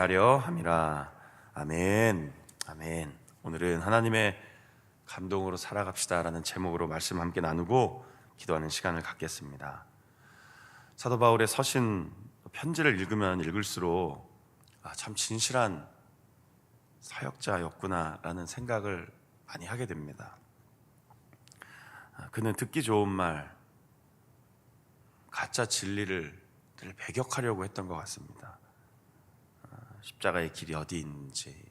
하려 함이라. 아멘. 아멘. 오늘은 하나님의 감동으로 살아갑시다라는 제목으로 말씀 함께 나누고 기도하는 시간을 갖겠습니다. 사도 바울의 서신 편지를 읽으면 읽을수록 참 진실한 사역자였구나라는 생각을 많이 하게 됩니다. 그는 듣기 좋은 말, 가짜 진리를 늘 배격하려고 했던 것 같습니다. 십자가의 길이 어디 있는지,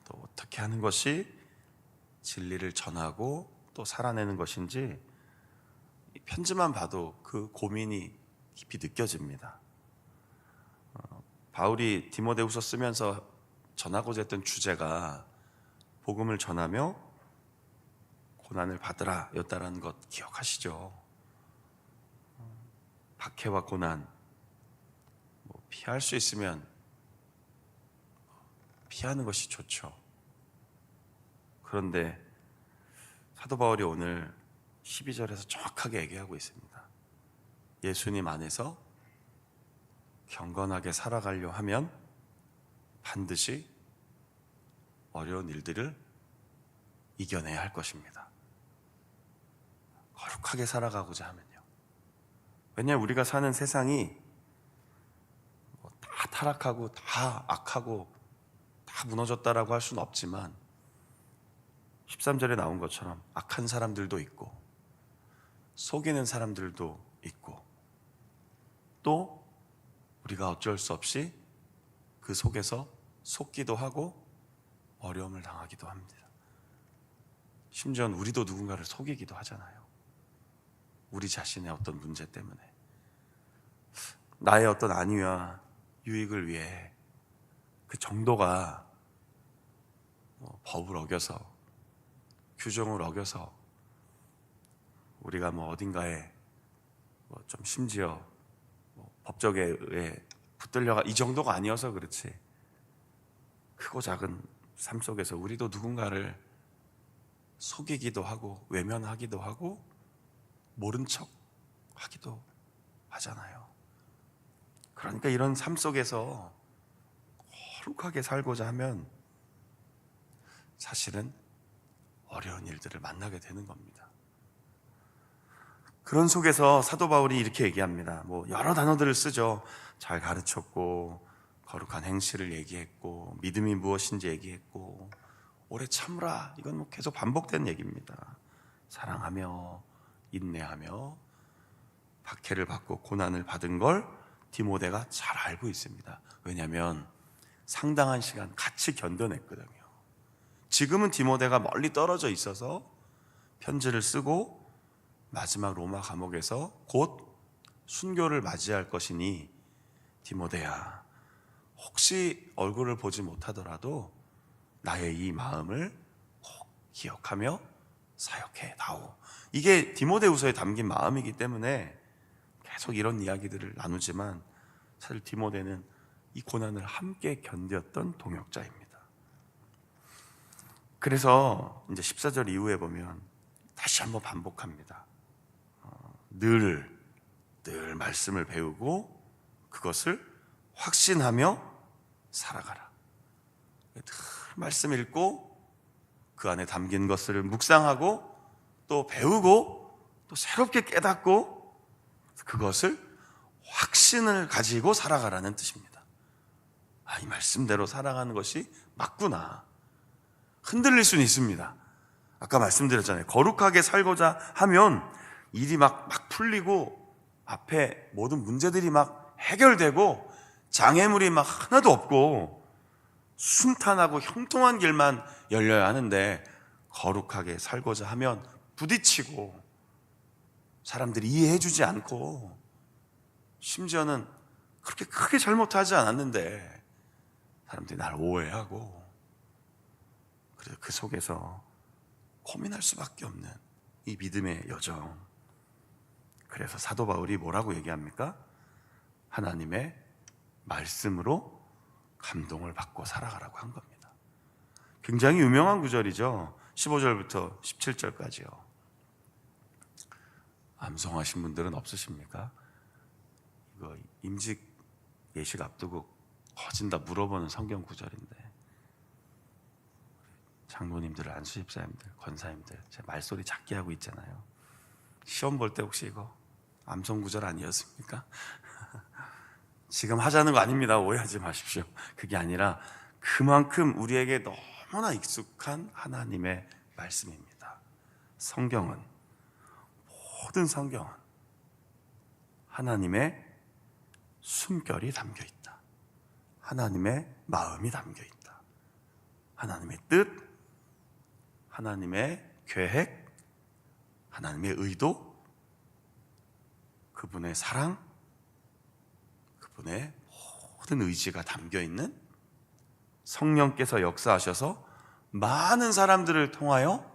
또 어떻게 하는 것이 진리를 전하고 또 살아내는 것인지 편지만 봐도 그 고민이 깊이 느껴집니다. 바울이 디모데후서 쓰면서 전하고자 했던 주제가 복음을 전하며 고난을 받으라 였다라는 것 기억하시죠? 박해와 고난, 피할 수 있으면 피하는 것이 좋죠. 그런데 사도 바울이 오늘 12절에서 정확하게 얘기하고 있습니다. 예수님 안에서 경건하게 살아가려 하면 반드시 어려운 일들을 이겨내야 할 것입니다. 거룩하게 살아가고자 하면요. 왜냐하면 우리가 사는 세상이 다 타락하고 다 악하고 다 무너졌다라고 할 수는 없지만 13절에 나온 것처럼 악한 사람들도 있고 속이는 사람들도 있고 또 우리가 어쩔 수 없이 그 속에서 속기도 하고 어려움을 당하기도 합니다. 심지어는 우리도 누군가를 속이기도 하잖아요. 우리 자신의 어떤 문제 때문에 나의 어떤 안위와 유익을 위해 그 정도가 법을 어겨서 규정을 어겨서 우리가 어딘가에 좀 심지어 법적에 의해 붙들려가 이 정도가 아니어서 그렇지 크고 작은 삶 속에서 우리도 누군가를 속이기도 하고 외면하기도 하고 모른 척 하기도 하잖아요. 그러니까 이런 삶 속에서 거룩하게 살고자 하면 사실은 어려운 일들을 만나게 되는 겁니다. 그런 속에서 사도 바울이 이렇게 얘기합니다. 여러 단어들을 쓰죠. 잘 가르쳤고 거룩한 행실을 얘기했고 믿음이 무엇인지 얘기했고 오래 참으라, 이건 계속 반복된 얘기입니다. 사랑하며 인내하며 박해를 받고 고난을 받은 걸 디모데가 잘 알고 있습니다. 왜냐하면 상당한 시간 같이 견뎌냈거든요. 지금은 디모데가 멀리 떨어져 있어서 편지를 쓰고 마지막 로마 감옥에서 곧 순교를 맞이할 것이니 디모데야, 혹시 얼굴을 보지 못하더라도 나의 이 마음을 꼭 기억하며 사역해 다오. 이게 디모데후서에 담긴 마음이기 때문에 계속 이런 이야기들을 나누지만 사실 디모데는 이 고난을 함께 견뎠던 동역자입니다. 그래서 이제 14절 이후에 보면 다시 한번 반복합니다. 늘 말씀을 배우고 그것을 확신하며 살아가라. 늘 말씀 읽고 그 안에 담긴 것을 묵상하고 또 배우고 또 새롭게 깨닫고 그것을 확신을 가지고 살아가라는 뜻입니다. 이 말씀대로 살아가는 것이 맞구나. 흔들릴 수는 있습니다. 아까 말씀드렸잖아요. 거룩하게 살고자 하면 일이 막 풀리고 앞에 모든 문제들이 막 해결되고 장애물이 막 하나도 없고 순탄하고 형통한 길만 열려야 하는데 거룩하게 살고자 하면 부딪히고 사람들이 이해해주지 않고 심지어는 그렇게 크게 잘못하지 않았는데 사람들이 날 오해하고 그래서 그 속에서 고민할 수밖에 없는 이 믿음의 여정. 그래서 사도 바울이 뭐라고 얘기합니까? 하나님의 말씀으로 감동을 받고 살아가라고 한 겁니다. 굉장히 유명한 구절이죠. 15절부터 17절까지요. 암송하신 분들은 없으십니까? 이거 임직 예식 앞두고 거진다 물어보는 성경 구절인데, 장로님들, 안수집사님들, 권사님들, 제 말소리 작게 하고 있잖아요. 시험 볼 때 혹시 이거 암송 구절 아니었습니까? 지금 하자는 거 아닙니다. 오해하지 마십시오. 그게 아니라 그만큼 우리에게 너무나 익숙한 하나님의 말씀입니다. 성경은, 모든 성경은 하나님의 숨결이 담겨 있다. 하나님의 마음이 담겨 있다. 하나님의 뜻, 하나님의 계획, 하나님의 의도, 그분의 사랑, 그분의 모든 의지가 담겨 있는, 성령께서 역사하셔서 많은 사람들을 통하여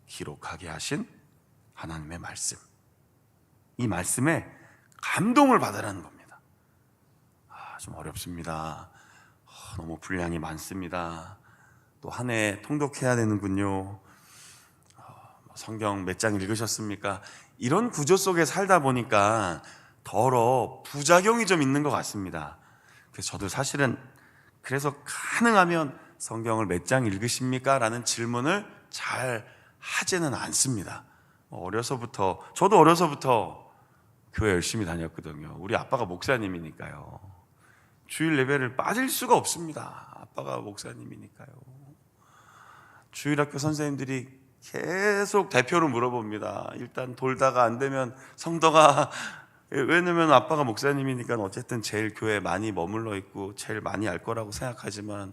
기록하게 하신 하나님의 말씀. 이 말씀에 감동을 받으라는 겁니다. 좀 어렵습니다. 너무 분량이 많습니다. 또 한 해 통독해야 되는군요. 성경 몇 장 읽으셨습니까? 이런 구조 속에 살다 보니까 더러 부작용이 좀 있는 것 같습니다. 그래서 저도 사실은 그래서 가능하면 성경을 몇 장 읽으십니까? 라는 질문을 잘 하지는 않습니다. 저도 어려서부터 교회 열심히 다녔거든요. 우리 아빠가 목사님이니까요. 주일 예배를 빠질 수가 없습니다. 아빠가 목사님이니까요. 주일학교 선생님들이 계속 대표로 물어봅니다. 일단 돌다가 안 되면 성도가, 왜냐면 아빠가 목사님이니까 어쨌든 제일 교회에 많이 머물러 있고 제일 많이 알 거라고 생각하지만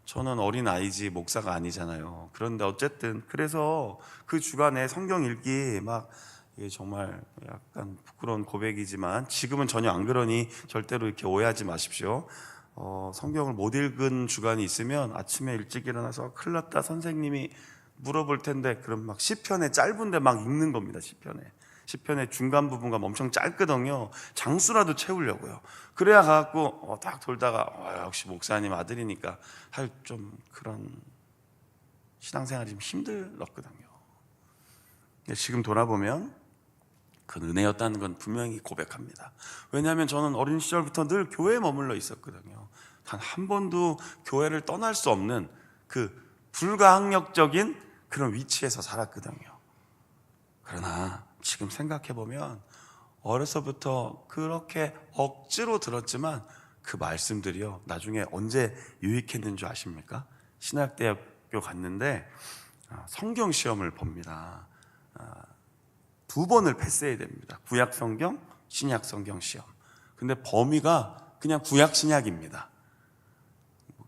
저는 어린 아이지 목사가 아니잖아요. 그런데 어쨌든 그래서 그 주간에 성경 읽기 막, 이게 정말 약간 부끄러운 고백이지만 지금은 전혀 안 그러니 절대로 이렇게 오해하지 마십시오. 성경을 못 읽은 주간이 있으면 아침에 일찍 일어나서 큰일 났다, 선생님이 물어볼 텐데, 그럼 막 시편에 짧은데 막 읽는 겁니다. 시편의 중간 부분가 엄청 짧거든요. 장수라도 채우려고요. 그래야 가갖고 딱 돌다가 역시 목사님 아들이니까 할 좀 그런 신앙생활이 좀 힘들었거든요. 근데 지금 돌아보면 그 은혜였다는 건 분명히 고백합니다. 왜냐하면 저는 어린 시절부터 늘 교회에 머물러 있었거든요. 단 한 번도 교회를 떠날 수 없는 그 불가항력적인 그런 위치에서 살았거든요. 그러나 지금 생각해보면 어려서부터 그렇게 억지로 들었지만 그 말씀들이요, 나중에 언제 유익했는 줄 아십니까? 신학대학교 갔는데 성경 시험을 봅니다. 2번을 패스해야 됩니다. 구약 성경, 신약 성경 시험. 근데 범위가 그냥 구약 신약입니다.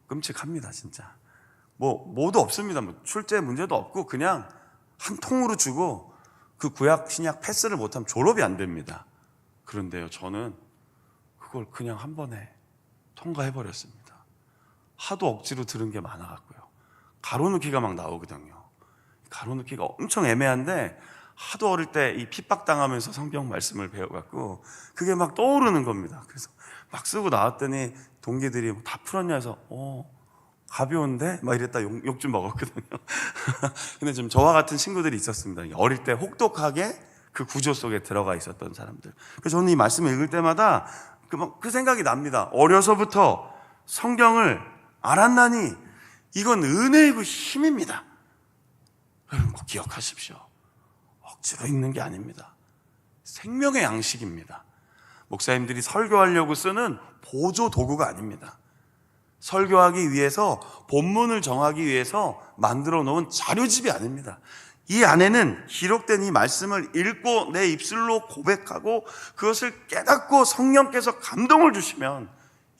끔찍합니다, 진짜. 뭐도 없습니다. 출제 문제도 없고 그냥 한 통으로 주고 그 구약 신약 패스를 못하면 졸업이 안 됩니다. 그런데요, 저는 그걸 그냥 한 번에 통과해버렸습니다. 하도 억지로 들은 게 많아갖고요. 가로넣기가 막 나오거든요. 가로넣기가 엄청 애매한데 하도 어릴 때 이 핍박당하면서 성경 말씀을 배워갖고 그게 막 떠오르는 겁니다. 그래서 막 쓰고 나왔더니 동기들이 다 풀었냐 해서 가벼운데? 막 이랬다 욕 좀 먹었거든요. 근데 좀 저와 같은 친구들이 있었습니다. 어릴 때 혹독하게 그 구조 속에 들어가 있었던 사람들. 그래서 저는 이 말씀을 읽을 때마다 그 생각이 납니다. 어려서부터 성경을 알았나니 이건 은혜이고 힘입니다. 여러분 꼭 기억하십시오. 억지로 읽는 게 아닙니다. 생명의 양식입니다. 목사님들이 설교하려고 쓰는 보조 도구가 아닙니다. 설교하기 위해서, 본문을 정하기 위해서 만들어 놓은 자료집이 아닙니다. 이 안에는 기록된 이 말씀을 읽고 내 입술로 고백하고 그것을 깨닫고 성령께서 감동을 주시면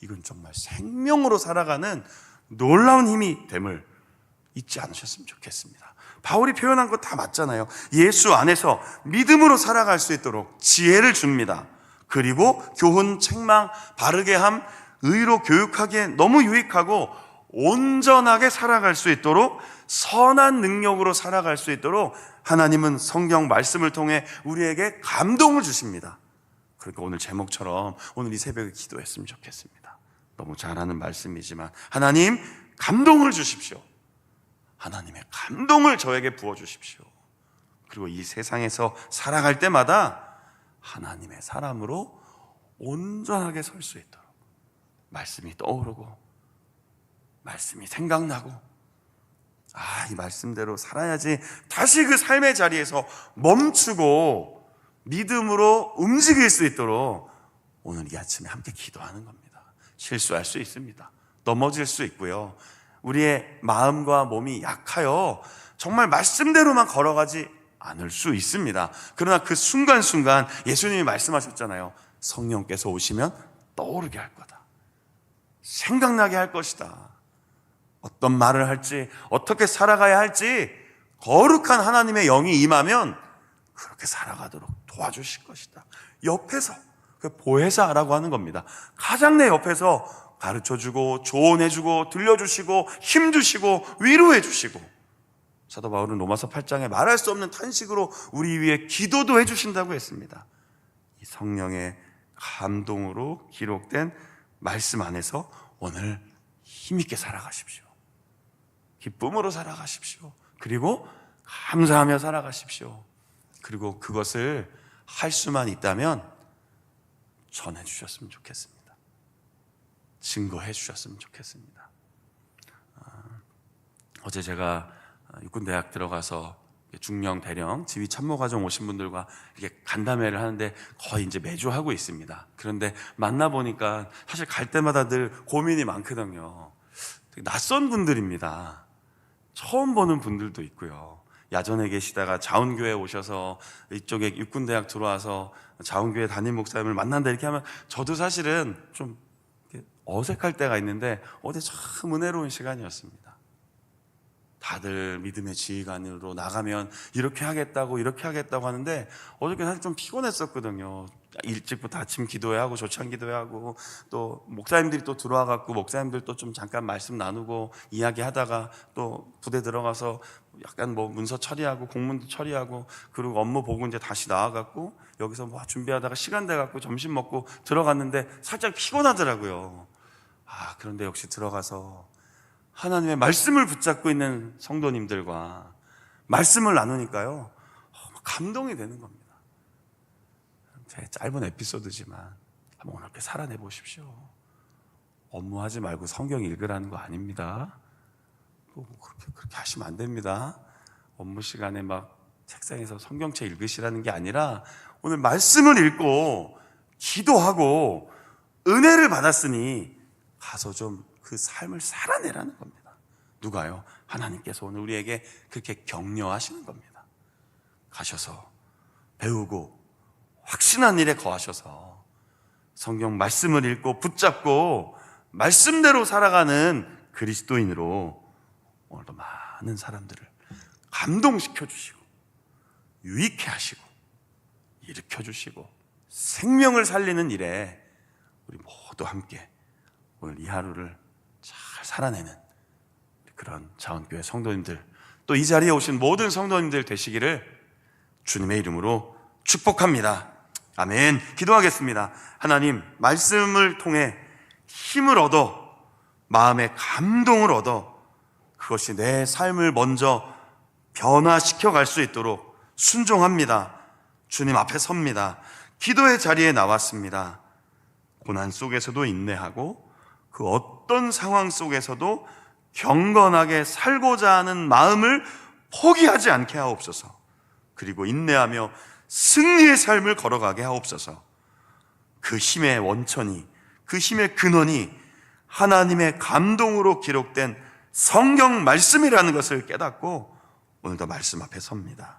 이건 정말 생명으로 살아가는 놀라운 힘이 됨을 잊지 않으셨으면 좋겠습니다. 바울이 표현한 거 다 맞잖아요. 예수 안에서 믿음으로 살아갈 수 있도록 지혜를 줍니다. 그리고 교훈, 책망, 바르게 함, 의로 교육하기에 너무 유익하고 온전하게 살아갈 수 있도록, 선한 능력으로 살아갈 수 있도록 하나님은 성경 말씀을 통해 우리에게 감동을 주십니다. 그러니까 오늘 제목처럼 오늘 이 새벽에 기도했으면 좋겠습니다. 너무 잘하는 말씀이지만 하나님 감동을 주십시오. 하나님의 감동을 저에게 부어주십시오. 그리고 이 세상에서 살아갈 때마다 하나님의 사람으로 온전하게 설 수 있도록, 말씀이 떠오르고 말씀이 생각나고 이 말씀대로 살아야지 다시 그 삶의 자리에서 멈추고 믿음으로 움직일 수 있도록 오늘 이 아침에 함께 기도하는 겁니다. 실수할 수 있습니다. 넘어질 수 있고요. 우리의 마음과 몸이 약하여 정말 말씀대로만 걸어가지 않을 수 있습니다. 그러나 그 순간순간 예수님이 말씀하셨잖아요. 성령께서 오시면 떠오르게 할 거다. 생각나게 할 것이다. 어떤 말을 할지, 어떻게 살아가야 할지 거룩한 하나님의 영이 임하면 그렇게 살아가도록 도와주실 것이다. 옆에서, 보혜사라고 하는 겁니다. 가장 내 옆에서 가르쳐주고 조언해주고 들려주시고 힘주시고 위로해주시고, 사도 바울은 로마서 8장에 말할 수 없는 탄식으로 우리 위해 기도도 해주신다고 했습니다. 이 성령의 감동으로 기록된 말씀 안에서 오늘 힘있게 살아가십시오. 기쁨으로 살아가십시오. 그리고 감사하며 살아가십시오. 그리고 그것을 할 수만 있다면 전해주셨으면 좋겠습니다. 증거해 주셨으면 좋겠습니다. 어제 제가 육군대학 들어가서 중령, 대령, 지휘 참모과정 오신 분들과 이렇게 간담회를 하는데 거의 이제 매주 하고 있습니다. 그런데 만나보니까 사실 갈 때마다 늘 고민이 많거든요. 되게 낯선 분들입니다. 처음 보는 분들도 있고요. 야전에 계시다가 자운교회 오셔서 이쪽에 육군대학 들어와서 자운교회 담임 목사님을 만난다 이렇게 하면 저도 사실은 좀 어색할 때가 있는데 어제 참 은혜로운 시간이었습니다. 다들 믿음의 지휘관으로 나가면 이렇게 하겠다고 하는데 어저께 사실 좀 피곤했었거든요. 일찍부터 아침 기도회 하고 조찬 기도회 하고 또 목사님들이 또 들어와 갖고 목사님들도 좀 잠깐 말씀 나누고 이야기하다가 또 부대 들어가서 약간 문서 처리하고 공문도 처리하고 그리고 업무 보고 이제 다시 나와 갖고 여기서 준비하다가 시간 돼 갖고 점심 먹고 들어갔는데 살짝 피곤하더라고요. 그런데 역시 들어가서 하나님의 말씀을 붙잡고 있는 성도님들과 말씀을 나누니까요, 감동이 되는 겁니다. 제 짧은 에피소드지만 한번 오늘 이렇게 살아내 보십시오. 업무하지 말고 성경 읽으라는 거 아닙니다. 그렇게 하시면 안 됩니다. 업무 시간에 책상에서 성경책 읽으시라는 게 아니라 오늘 말씀을 읽고 기도하고 은혜를 받았으니 가서 좀 그 삶을 살아내라는 겁니다. 누가요? 하나님께서 오늘 우리에게 그렇게 격려하시는 겁니다. 가셔서 배우고 확신한 일에 거하셔서 성경 말씀을 읽고 붙잡고 말씀대로 살아가는 그리스도인으로 오늘도 많은 사람들을 감동시켜 주시고 유익해 하시고 일으켜 주시고 생명을 살리는 일에 우리 모두 함께 오늘 이 하루를 잘 살아내는 그런 자원교회 성도님들, 또 이 자리에 오신 모든 성도님들 되시기를 주님의 이름으로 축복합니다. 아멘. 기도하겠습니다. 하나님, 말씀을 통해 힘을 얻어 마음의 감동을 얻어 그것이 내 삶을 먼저 변화시켜 갈 수 있도록 순종합니다. 주님 앞에 섭니다. 기도의 자리에 나왔습니다. 고난 속에서도 인내하고 그 어떤 상황 속에서도 경건하게 살고자 하는 마음을 포기하지 않게 하옵소서. 그리고 인내하며 승리의 삶을 걸어가게 하옵소서. 그 힘의 원천이, 그 힘의 근원이 하나님의 감동으로 기록된 성경 말씀이라는 것을 깨닫고 오늘도 말씀 앞에 섭니다.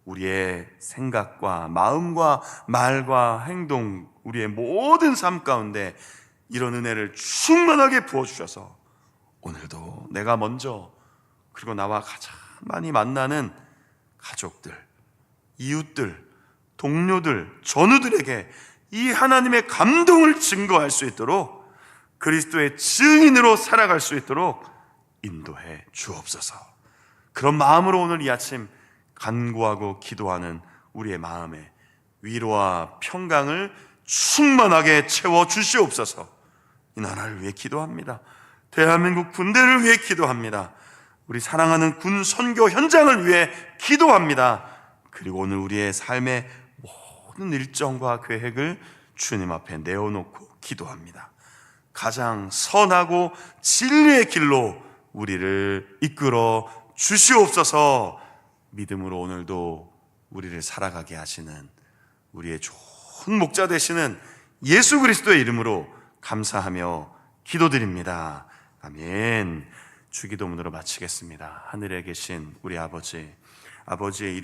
우리의 생각과 마음과 말과 행동, 우리의 모든 삶 가운데 이런 은혜를 충만하게 부어주셔서 오늘도 내가 먼저, 그리고 나와 가장 많이 만나는 가족들, 이웃들, 동료들, 전우들에게 이 하나님의 감동을 증거할 수 있도록 그리스도의 증인으로 살아갈 수 있도록 인도해 주옵소서. 그런 마음으로 오늘 이 아침 간구하고 기도하는 우리의 마음에 위로와 평강을 충만하게 채워 주시옵소서. 이 나라를 위해 기도합니다. 대한민국 군대를 위해 기도합니다. 우리 사랑하는 군 선교 현장을 위해 기도합니다. 그리고 오늘 우리의 삶의 모든 일정과 계획을 주님 앞에 내어놓고 기도합니다. 가장 선하고 진리의 길로 우리를 이끌어 주시옵소서. 믿음으로 오늘도 우리를 살아가게 하시는 우리의 좋은 목자 되시는 예수 그리스도의 이름으로 감사하며 기도드립니다. 아멘. 주기도문으로 마치겠습니다. 하늘에 계신 우리 아버지의